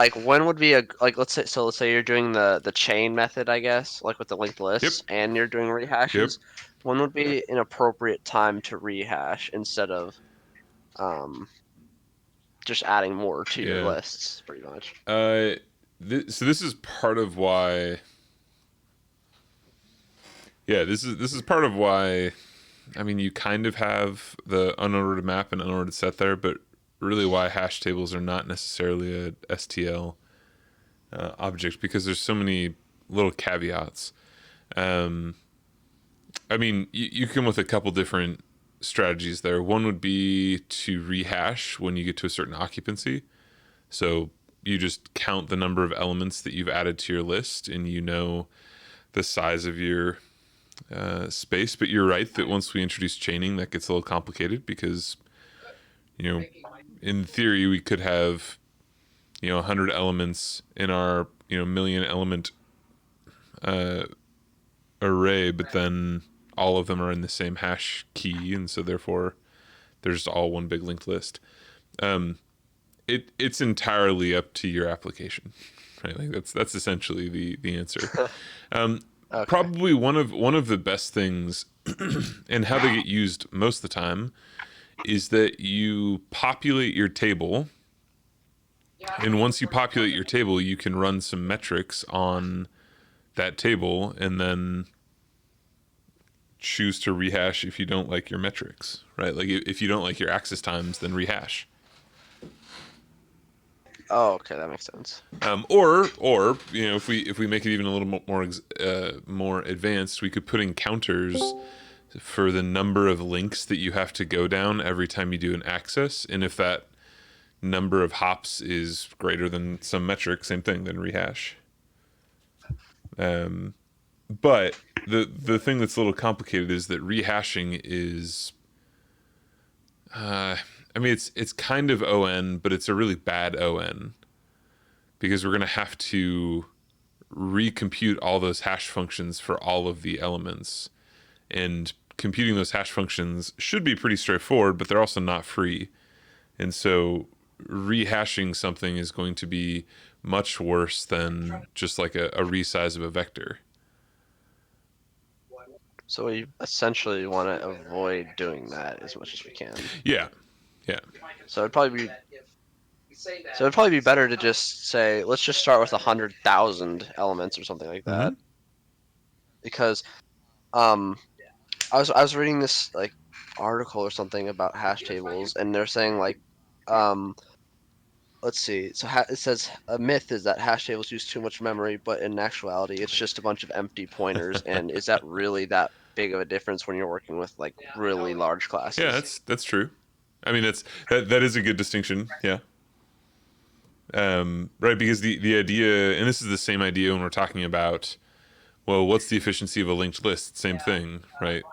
like when would be a like let's say you're doing the chain method, I guess, like with the linked Yep, lists, and you're doing yep. rehashes. When would be an appropriate time to rehash instead of um just adding more to your Yeah. lists, pretty much? Uh, so this is part of why. Yeah, this is part of why. I mean, you kind of have the unordered map and unordered set there, but really why hash tables are not necessarily a STL object because there's so many little caveats. Um, I mean, you come with a couple different strategies there. One would be to rehash when you get to a certain occupancy. So you just count the number of elements that you've added to your list and you know the size of your space. But you're right that once we introduce chaining, that gets a little complicated because, you know, in theory, we could have, 100 elements in our, million element uh, array, but then all of them are in the same hash key. And so therefore, there's all one big linked list. Um, it's entirely up to your application, right? Like that's essentially the answer. Um, Okay. Probably one of the best things, and how they get used most of the time, is that you populate your table, and once you populate your table, you can run some metrics on that table, and then choose to rehash if you don't like your metrics, right? Like if you don't like your access times, then rehash. Oh, okay, that makes sense. Or if we make it even a little more more advanced, we could put in counters for the number of links that you have to go down every time you do an access, and if that number of hops is greater than some metric, same thing, then rehash. Um, but the thing that's a little complicated is that rehashing is, I mean, it's kind of on, but it's a really bad on because we're gonna have to recompute all those hash functions for all of the elements. And computing those hash functions should be pretty straightforward, but they're also not free. And so rehashing something is going to be much worse than just like a resize of a vector. So we essentially want to avoid doing that as much as we can. Yeah, yeah. So it'd probably be better to just say, let's just start with 100,000 elements or something like Mm-hmm. that. Because um, I was reading this like article or something about hash tables, and they're saying like um, let's see. So it says a myth is that hash tables use too much memory, but in actuality, it's just a bunch of empty pointers. And is that really that big of a difference when you're working with like really large Yeah, classes? that's true. I mean, that is a good distinction. Yeah. Right, because the idea, and this is the same idea when we're talking about, well, what's the efficiency of a linked list? Same thing, right?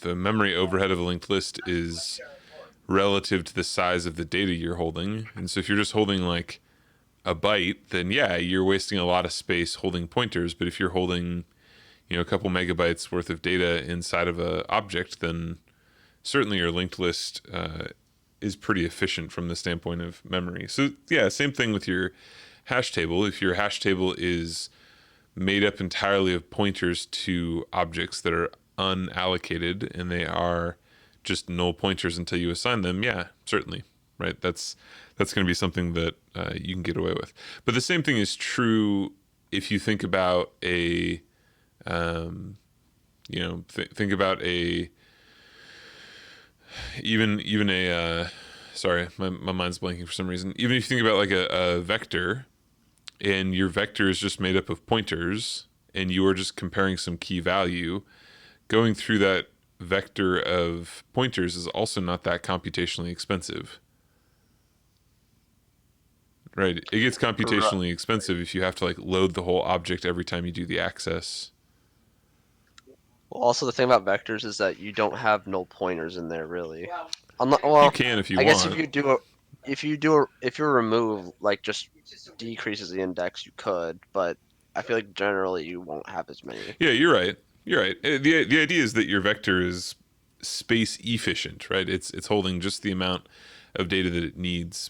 The memory overhead of a linked list is relative to the size of the data you're holding. And so if you're just holding like a byte, then yeah, you're wasting a lot of space holding pointers. But if you're holding, a couple megabytes worth of data inside of a object, then certainly your linked list is pretty efficient from the standpoint of memory. So yeah, same thing with your hash table. If your hash table is made up entirely of pointers to objects that are unallocated and they are just null pointers until you assign them, yeah, certainly, right? That's going to be something that you can get away with. But the same thing is true if you think about a, think about a even a sorry, my mind's blanking for some reason. Even if you think about like a vector, and your vector is just made up of pointers, and you are just comparing some key value, going through that vector of pointers is also not that computationally expensive. Right. It gets Right. computationally expensive if you have to like load the whole object every time you do the access. Well, also the thing about vectors is that you don't have null pointers in there really. You Well, can if you I guess want. if you remove like just decreases the index, you could, but I feel like generally you won't have as many. Yeah, you're right. You're right. The idea is that your vector is space efficient, right? It's holding just the amount of data that it needs.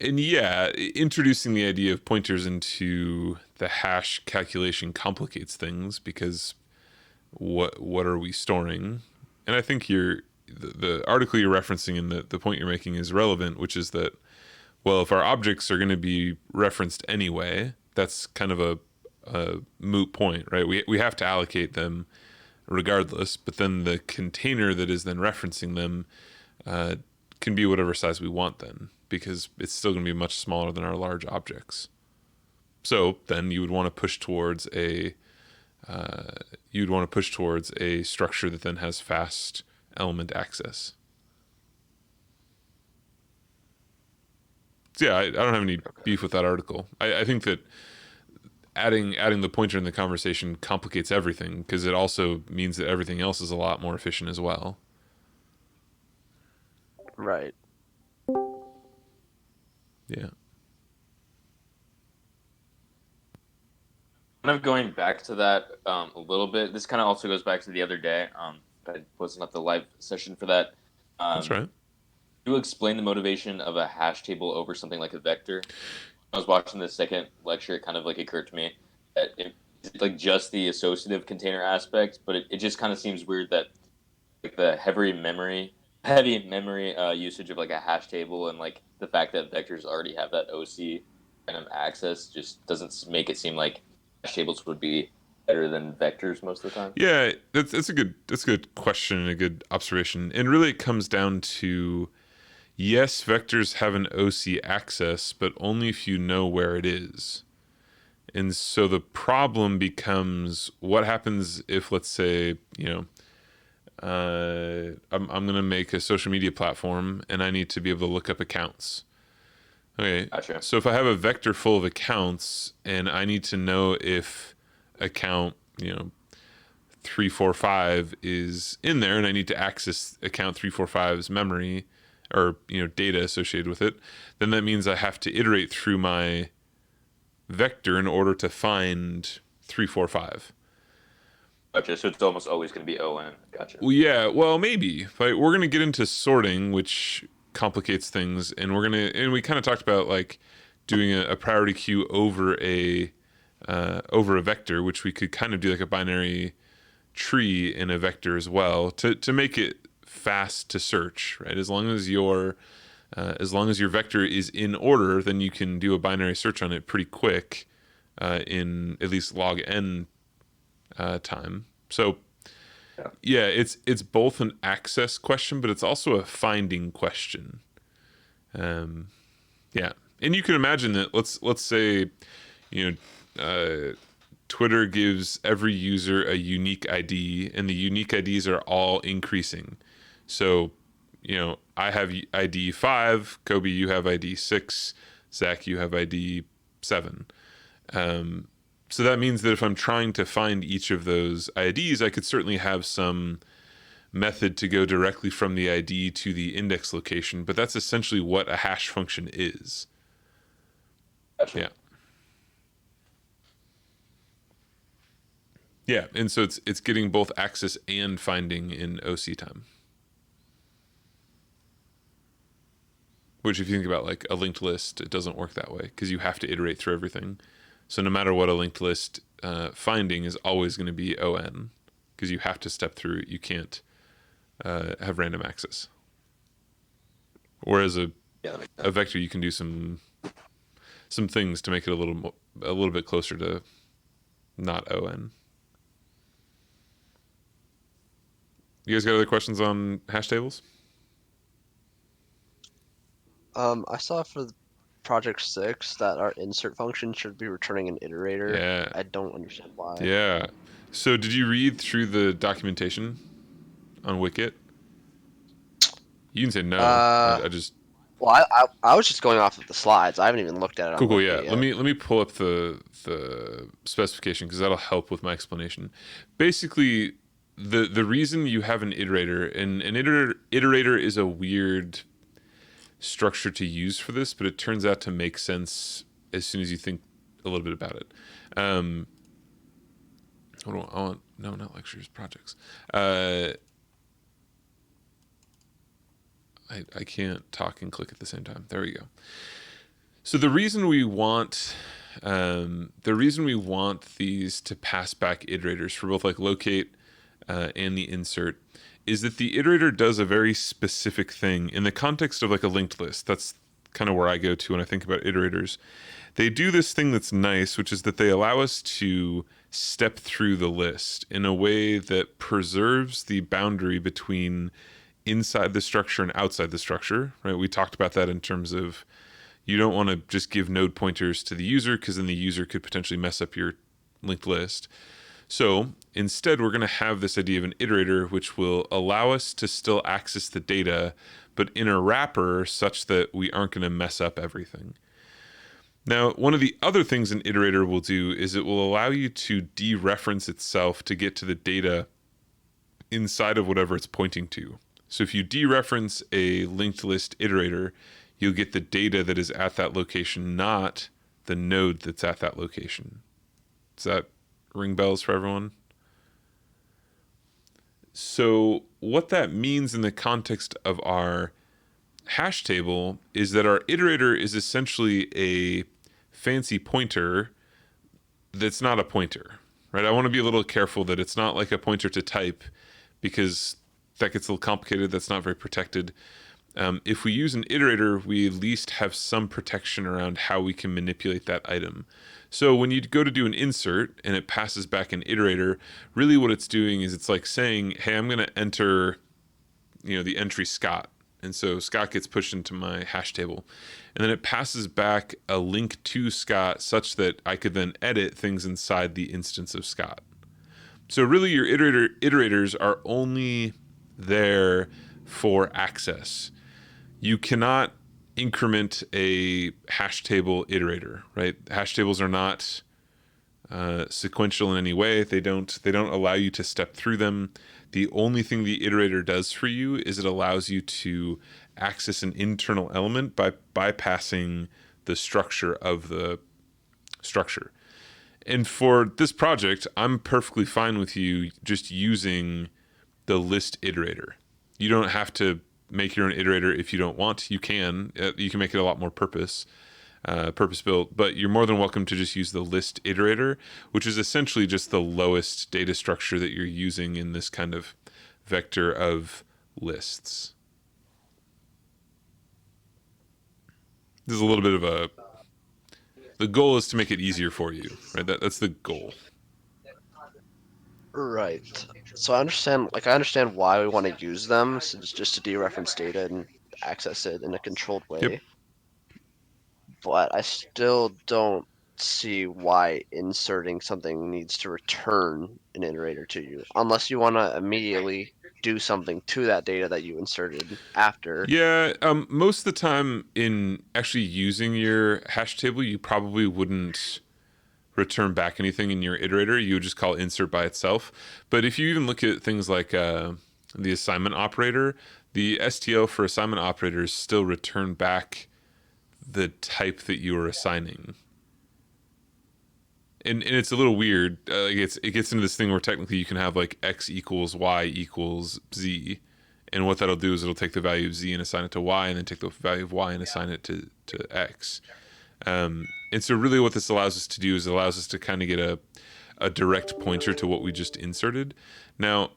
And yeah, introducing the idea of pointers into the hash calculation complicates things because what are we storing? And I think the article you're referencing and the point you're making is relevant, which is that, well, if our objects are going to be referenced anyway, that's kind of a moot point, right? We have to allocate them regardless, but then the container that is then referencing them uh, can be whatever size we want then, because it's still going to be much smaller than our large objects. So then you would want to push towards a structure that then has fast element access. So yeah, I don't have any Okay. beef with that article. I think that adding the pointer in the conversation complicates everything because it also means that everything else is a lot more efficient as well. Right. Yeah. Kind of going back to that a little bit. This kind of also goes back to the other day. I wasn't at the live session for that. That's Um, right. you explain the motivation of a hash table over something like a vector. I was watching the second lecture. It kind of like occurred to me that it's like just the associative container aspect, but it just kind of seems weird that like the heavy memory usage of like a hash table and like the fact that vectors already have that OC kind of access just doesn't make it seem like hash tables would be better than vectors most of the time. Yeah, that's a good question and a good observation. And really it comes down to, yes, vectors have an OC access, but only if you know where it is. And so the problem becomes what happens if, let's say, I'm gonna make a social media platform and I need to be able to look up accounts. Okay, Gotcha. so if I have a vector full of accounts and I need to know if account 345 is in there and I need to access account 345's memory or data associated with it, then that means I have to iterate through my vector in order to find 345. Gotcha. So it's almost always going to be ON. Gotcha. Well, yeah, well, maybe. But we're gonna get into sorting, which complicates things, and we kind of talked about like doing a priority queue over a vector, which we could kind of do like a binary tree in a vector as well to make it fast to search, right? As long as your vector is in order, then you can do a binary search on it pretty quick in at least log n time. So Yeah. yeah, it's both an access question, but it's also a finding question. Um, yeah, and you can imagine that. Let's say, you Twitter gives every user a unique ID, and the unique IDs are all increasing. So, I have ID 5, Kobe, you have ID 6, Zach, you have ID 7. So that means that if I'm trying to find each of those IDs, I could certainly have some method to go directly from the ID to the index location, but that's essentially what a hash function is. Gotcha. Yeah. Yeah, and so it's getting both access and finding in OC time. Which, if you think about like a linked list, it doesn't work that way because you have to iterate through everything. So no matter what, a linked list finding is always going to be ON because you have to step through it. You can't have random access. Whereas Yeah. a vector, you can do some things to make it a little bit closer to not ON. You guys got other questions on hash tables? I saw for project 6 that our insert function should be returning an iterator. Yeah, I don't understand why. yeah. So did you read through the documentation on Wicket? You can say no. Uh, I just well, I was just going off of the slides. I haven't even looked at it on cool. Yeah. Wiki Let yet. me pull up the specification because that'll help with my explanation. Basically, the reason you have an iterator, and an iterator is a weird structure to use for this, but it turns out to make sense as soon as you think a little bit about it. Um, hold on, no, not lectures, projects. I can't talk and click at the same time. There we go. So the reason we want these to pass back iterators for both like locate and the insert is that the iterator does a very specific thing in the context of like a linked list. That's kind of where I go to when I think about iterators. They do this thing that's nice, which is that they allow us to step through the list in a way that preserves the boundary between inside the structure and outside the structure, right? We talked about that in terms of you don't want to just give node pointers to the user because then the user could potentially mess up your linked list. So instead, we're going to have this idea of an iterator, which will allow us to still access the data, but in a wrapper such that we aren't going to mess up everything. Now, one of the other things an iterator will do is it will allow you to dereference itself to get to the data inside of whatever it's pointing to. So if you dereference a linked list iterator, you'll get the data that is at that location, not the node that's at that location. Does that ring bells for everyone? So what that means in the context of our hash table is that our iterator is essentially a fancy pointer that's not a pointer, right? I want to be a little careful that it's not like a pointer to type because that gets a little complicated. That's not very protected. If we use an iterator, we at least have some protection around how we can manipulate that item. So when you go to do an insert and it passes back an iterator, really what it's doing is it's like saying, hey, I'm going to enter, the entry Scott. And so Scott gets pushed into my hash table. And then it passes back a link to Scott such that I could then edit things inside the instance of Scott. So really your iterators are only there for access. You cannot increment a hash table iterator, right? Hash tables are not sequential in any way. They don't allow you to step through them. The only thing the iterator does for you is it allows you to access an internal element by bypassing the structure of the structure. And for this project, I'm perfectly fine with you just using the list iterator. You don't have to make your own iterator if you don't want. You can make it a lot more purpose built, but you're more than welcome to just use the list iterator, which is essentially just the lowest data structure that you're using in this kind of vector of lists. This is a little bit of the goal is to make it easier for you, right? That's the goal. Right. So I understand why we want to use them, so it's just to dereference data and access it in a controlled way. Yep. But I still don't see why inserting something needs to return an iterator to you, unless you want to immediately do something to that data that you inserted after. Yeah, most of the time in actually using your hash table, you probably wouldn't return back anything in your iterator. You would just call insert by itself. But if you even look at things like the assignment operator, the STL for assignment operators still return back the type that you are assigning. And it's a little weird. It gets into this thing where technically you can have like x equals y equals z. And what that'll do is it'll take the value of z and assign it to y, and then take the value of y and assign it to x. And so really what this allows us to do is it allows us to kind of get a direct pointer to what we just inserted. Now,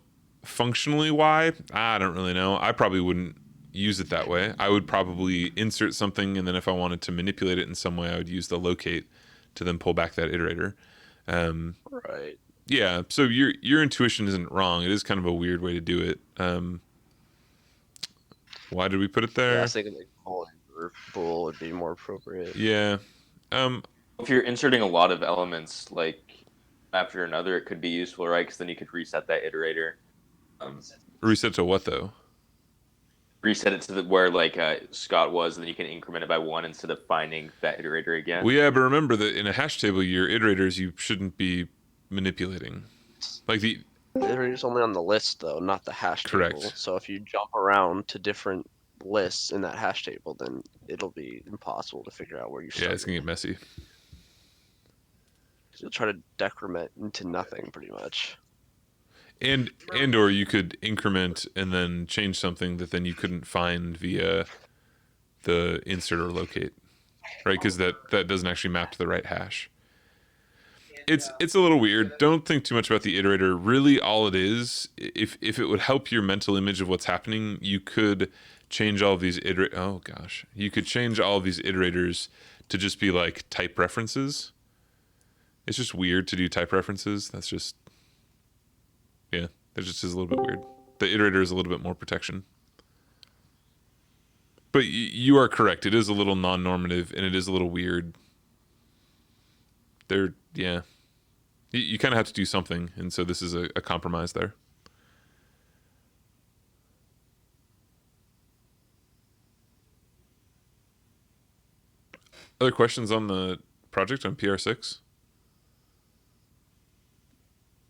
functionally why? I don't really know. I probably wouldn't use it that way. I would probably insert something, and then if I wanted to manipulate it in some way, I would use the locate to then pull back that iterator. Right. Yeah, so your intuition isn't wrong. It is kind of a weird way to do it. Why did we put it there? Yeah, I was thinking like bool would be more appropriate. Yeah. If you're inserting a lot of elements like after another, it could be useful, right? Because then you could reset that iterator. Reset to what though? Reset it to where like Scott was, and then you can increment it by one instead of finding that iterator again. Well, yeah, but remember that in a hash table, your iterators you shouldn't be manipulating. Like the Iterator's only on the list though, not the hash Correct. table. So if you jump around to different lists in that hash table, then it'll be impossible to figure out where you started. it's gonna get messy. You'll try to decrement into nothing pretty much. And or you could increment and then change something that then you couldn't find via the insert or locate. right? Because that doesn't actually map to the right hash. It's a little weird. Don't think too much about the iterator. Really, all it is, if it would help your mental image of what's happening, you could change all of these you could change all of these iterators to just be like type references. It's just weird to do type references. That's just, yeah, that just is a little bit weird. The iterator is a little bit more protection. But you are correct. It is a little non-normative and it is a little weird. Yeah. You kind of have to do something, and so this is a compromise there. Other questions on the project on PR6?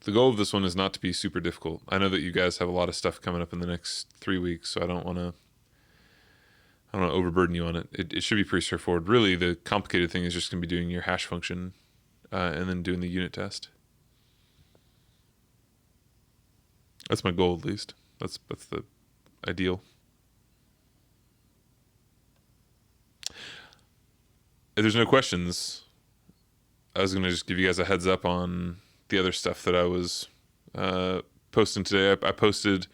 The goal of this one is not to be super difficult. I know that you guys have a lot of stuff coming up in the next 3 weeks, so I don't want to overburden you on it. It should be pretty straightforward. Really, the complicated thing is just going to be doing your hash function and then doing the unit test. That's my goal, at least. That's the ideal. If there's no questions, I was going to just give you guys a heads up on the other stuff that I was posting today. I posted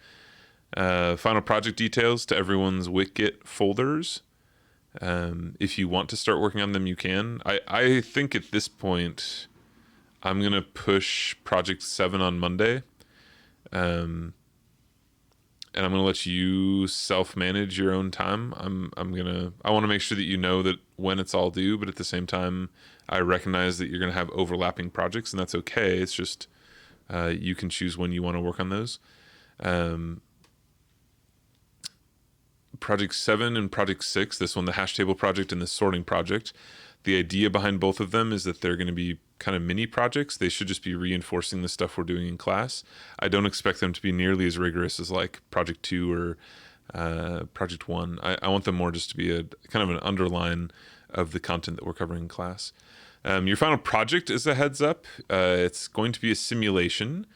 final project details to everyone's Wikit folders. If you want to start working on them, you can. I think at this point, I'm going to push Project 7 on Monday. And I'm gonna let you self-manage your own time. I want to make sure that you know that when it's all due, but at the same time, I recognize that you're gonna have overlapping projects, and that's okay. It's just you can choose when you want to work on those. Project 7 and Project 6, this one, the hash table project and the sorting project. The idea behind both of them is that they're going to be kind of mini projects. They should just be reinforcing the stuff we're doing in class. I don't expect them to be nearly as rigorous as like Project 2 or Project 1. I want them more just to be a kind of an underline of the content that we're covering in class. Your final project is a heads up. It's going to be a simulation.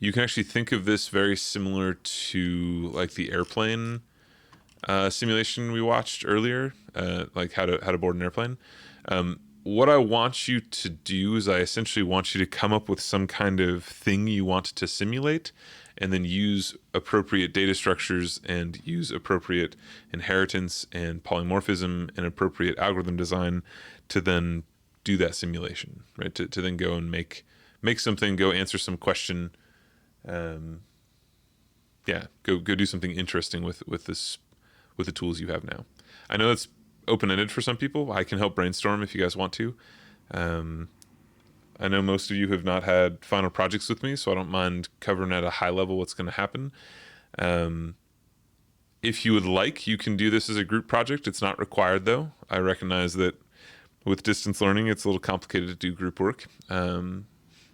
You can actually think of this very similar to like the airplane simulation we watched earlier, like how to board an airplane. What I want you to do is I essentially want you to come up with some kind of thing you want to simulate and then use appropriate data structures and use appropriate inheritance and polymorphism and appropriate algorithm design to then do that simulation, right? To then go and make something, go answer some question. Go do something interesting with the tools you have now. I know that's open-ended for some people. I can help brainstorm if you guys want to. I know most of you have not had final projects with me, so I don't mind covering at a high level what's going to happen. If you would like, you can do this as a group project. It's not required, though. I recognize that with distance learning, it's a little complicated to do group work.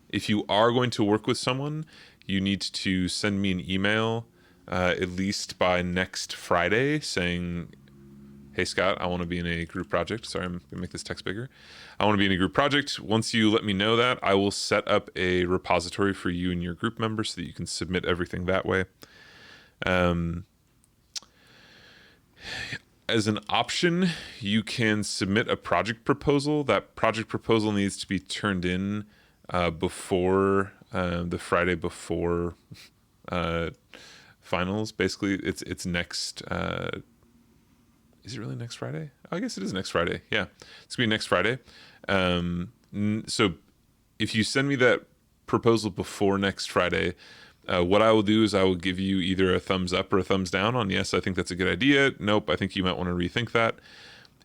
If you are going to work with someone, you need to send me an email at least by next Friday saying, hey, Scott, I want to be in a group project. Sorry, I'm going to make this text bigger. I want to be in a group project. Once you let me know that, I will set up a repository for you and your group members so that you can submit everything that way. As an option, you can submit a project proposal. That project proposal needs to be turned in before the Friday before finals. Basically, it's next. Is it really next Friday? Oh, I guess it is next Friday. Yeah, it's gonna be next Friday. So if you send me that proposal before next Friday, what I will do is I will give you either a thumbs up or a thumbs down on yes, I think that's a good idea. Nope, I think you might want to rethink that.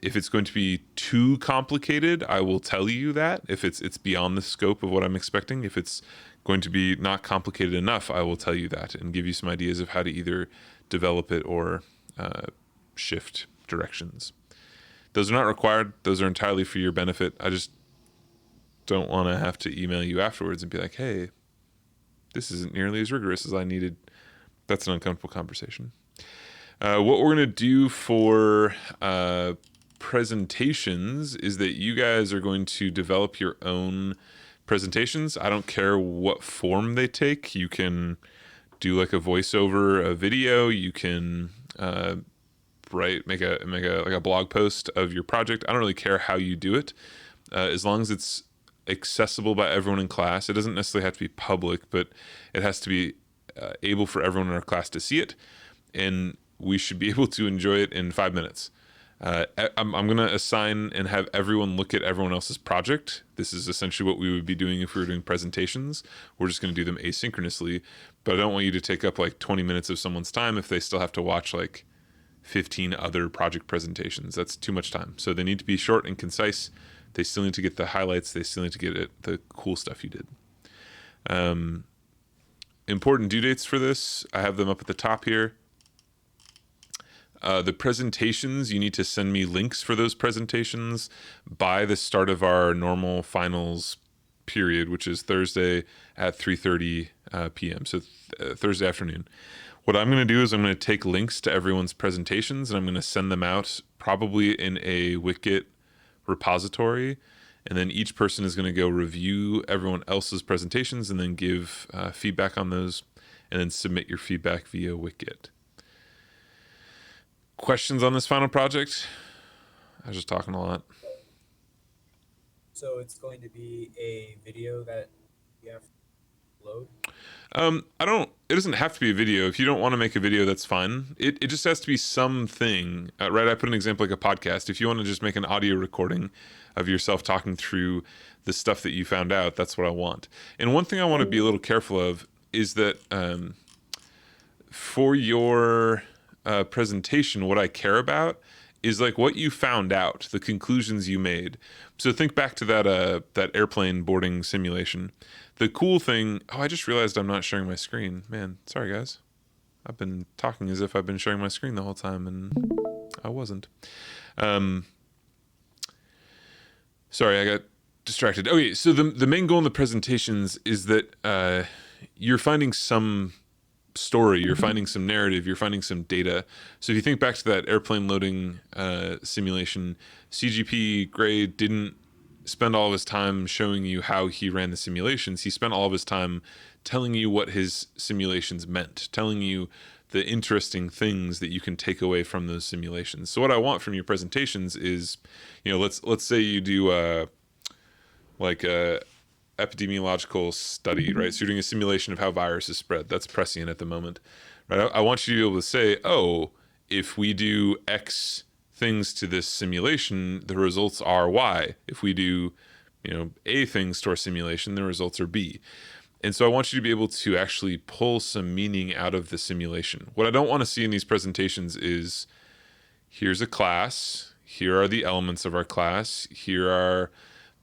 If it's going to be too complicated, I will tell you that. If it's beyond the scope of what I'm expecting, if it's going to be not complicated enough, I will tell you that and give you some ideas of how to either develop it or shift directions. Those are not required. Those are entirely for your benefit. I just don't want to have to email you afterwards and be like, hey, this isn't nearly as rigorous as I needed. That's an uncomfortable conversation. What we're going to do for presentations is that you guys are going to develop your own presentations. I don't care what form they take. You can do like a voiceover, a video. You can write, make a like a blog post of your project. I don't really care how you do it, as long as it's accessible by everyone in class. It doesn't necessarily have to be public, but it has to be able for everyone in our class to see it, and we should be able to enjoy it in 5 minutes. I'm going to assign and have everyone look at everyone else's project. This is essentially what we would be doing if we were doing presentations. We're just going to do them asynchronously, but I don't want you to take up like 20 minutes of someone's time if they still have to watch like 15 other project presentations. That's too much time. So they need to be short and concise. They still need to get the highlights. They still need to get the cool stuff you did. Important due dates for this, I have them up at the top here. The presentations, you need to send me links for those presentations by the start of our normal finals period, which is Thursday at 3:30 p.m. So Thursday afternoon. What I'm going to do is I'm going to take links to everyone's presentations and I'm going to send them out probably in a Wiki repository. And then each person is going to go review everyone else's presentations and then give feedback on those and then submit your feedback via Wiki. Questions on this final project? I was just talking a lot. So it's going to be a video that you have to load? It doesn't have to be a video. If you don't want to make a video, that's fine. It just has to be something, right? I put an example like a podcast. If you want to just make an audio recording of yourself talking through the stuff that you found out, that's what I want. And one thing I want to be a little careful of is that for your presentation, what I care about is like what you found out, the conclusions you made. So think back to that airplane boarding simulation. The cool thing, I just realized I'm not sharing my screen. Man, sorry guys. I've been talking as if I've been sharing my screen the whole time and I wasn't. Sorry, I got distracted. Okay, so the main goal in the presentations is that you're finding some story, you're finding some narrative, you're finding some data. So if you think back to that airplane loading simulation, CGP Grey didn't spend all of his time showing you how he ran the simulations. He spent all of his time telling you what his simulations meant, telling you the interesting things that you can take away from those simulations. So what I want from your presentations is, let's say you do like a epidemiological study, right? So you're doing a simulation of how viruses spread. That's prescient at the moment, right? I want you to be able to say, if we do X things to this simulation, the results are Y. If we do, A things to our simulation, the results are B. And so I want you to be able to actually pull some meaning out of the simulation. What I don't want to see in these presentations is, here's a class, here are the elements of our class, here are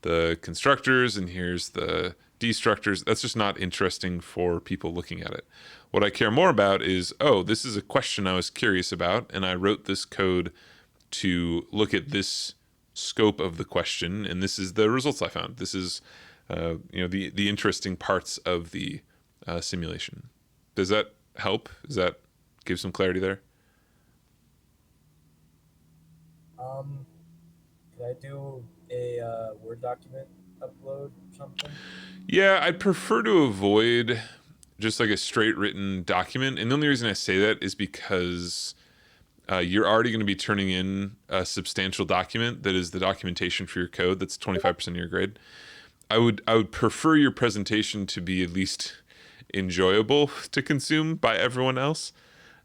the constructors, and here's the destructors. That's just not interesting for people looking at it. What I care more about is, this is a question I was curious about, and I wrote this code to look at this scope of the question, and this is the results I found. This is, the interesting parts of the simulation. Does that help? Does that give some clarity there? Could I do a Word document upload or something? Yeah, I'd prefer to avoid just like a straight written document. And the only reason I say that is because you're already going to be turning in a substantial document that is the documentation for your code. That's 25% of your grade. I would prefer your presentation to be at least enjoyable to consume by everyone else.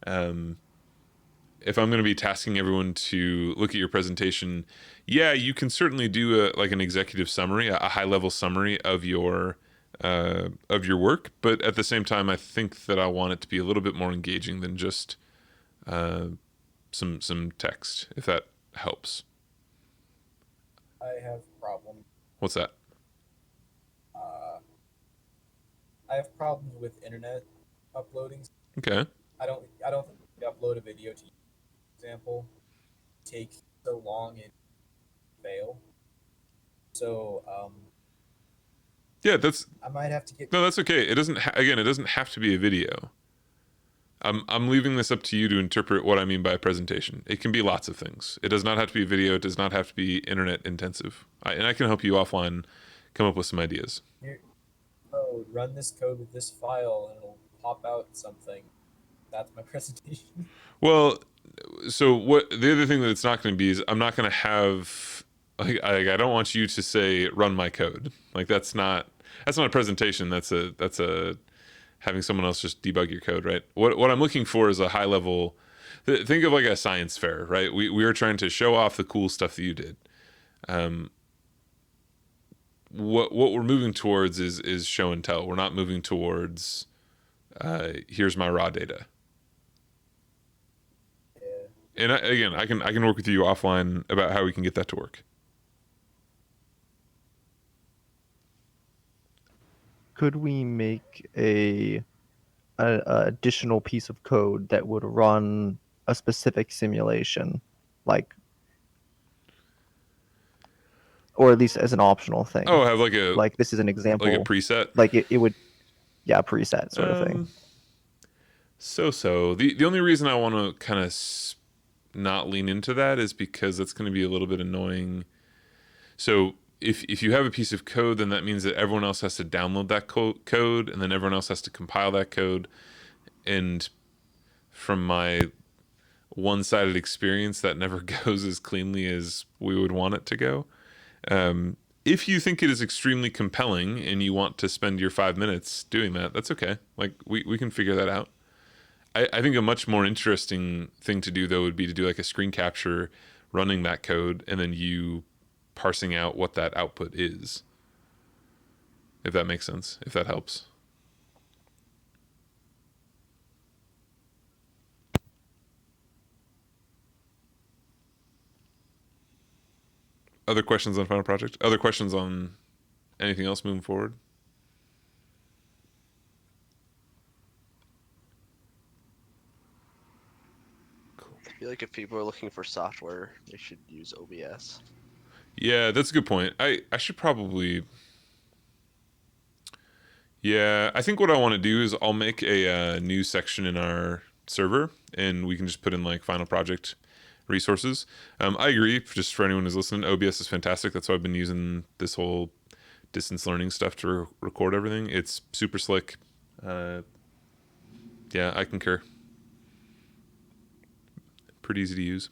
If I'm going to be tasking everyone to look at your presentation, you can certainly do an executive summary, a high level summary of your work. But at the same time, I think that I want it to be a little bit more engaging than just some text, if that helps. I have a problem. What's that? I have problems with internet uploading. Okay. I don't think you upload a video to, example, take so long and fail. So that's I might have to get. No, that's okay. It doesn't it doesn't have to be a video. I'm leaving this up to you to interpret what I mean by a presentation. It can be lots of things. It does not have to be a video. It does not have to be internet intensive. And I can help you offline come up with some ideas. Run this code with this file and it'll pop out something. That's my presentation. Well, so what the other thing that it's not going to be is I'm not going to have I don't want you to say run my code. Like that's not a presentation. That's a having someone else just debug your code, right? What I'm looking for is a high level. Think of like a science fair, right? We are trying to show off the cool stuff that you did. What we're moving towards is show and tell. We're not moving towards here's my raw data. Yeah. And again, I can work with you offline about how we can get that to work. Could we make a additional piece of code that would run a specific simulation, like, or at least as an optional thing? Oh, have like a Like this is an example. like a preset. Like it would, yeah, preset sort of thing. So the only reason I want to kind of not lean into that is because that's going to be a little bit annoying. So if you have a piece of code, then that means that everyone else has to download that code, and then everyone else has to compile that code. And from my one-sided experience, that never goes as cleanly as we would want it to go. If you think it is extremely compelling and you want to spend your 5 minutes doing that, that's okay. Like we can figure that out. I think a much more interesting thing to do though would be to do like a screen capture running that code and then you parsing out what that output is. If that makes sense, if that helps. Other questions on Final Project? Other questions on anything else moving forward? I feel like if people are looking for software, they should use OBS. Yeah, that's a good point. I should probably. Yeah, I think what I want to do is I'll make a new section in our server, and we can just put in like Final Project resources. I agree. Just for anyone who's listening, OBS is fantastic. That's why I've been using this whole distance learning stuff to record everything. It's super slick. Yeah, I concur. Pretty easy to use.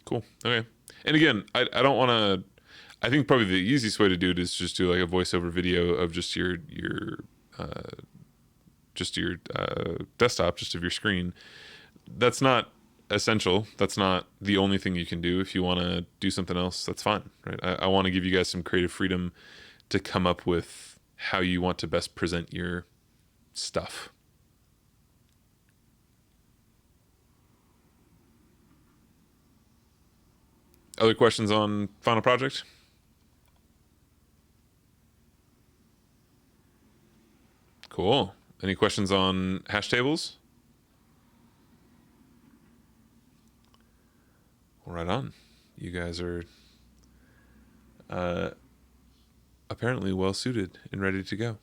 Cool. Okay. And again, I don't want to. I think probably the easiest way to do it is just do like a voiceover video of just your desktop, just of your screen. That's not essential. That's not the only thing you can do. If you want to do something else, that's fine, right? I want to give you guys some creative freedom to come up with how you want to best present your stuff. Other questions on Final Project? Cool. Any questions on hash tables? Right on. You guys are apparently well suited and ready to go.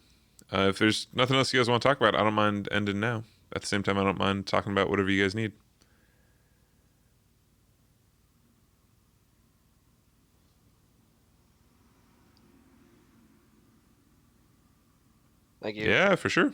If there's nothing else you guys want to talk about, I don't mind ending now. At the same time, I don't mind talking about whatever you guys need. Thank you. Yeah, for sure.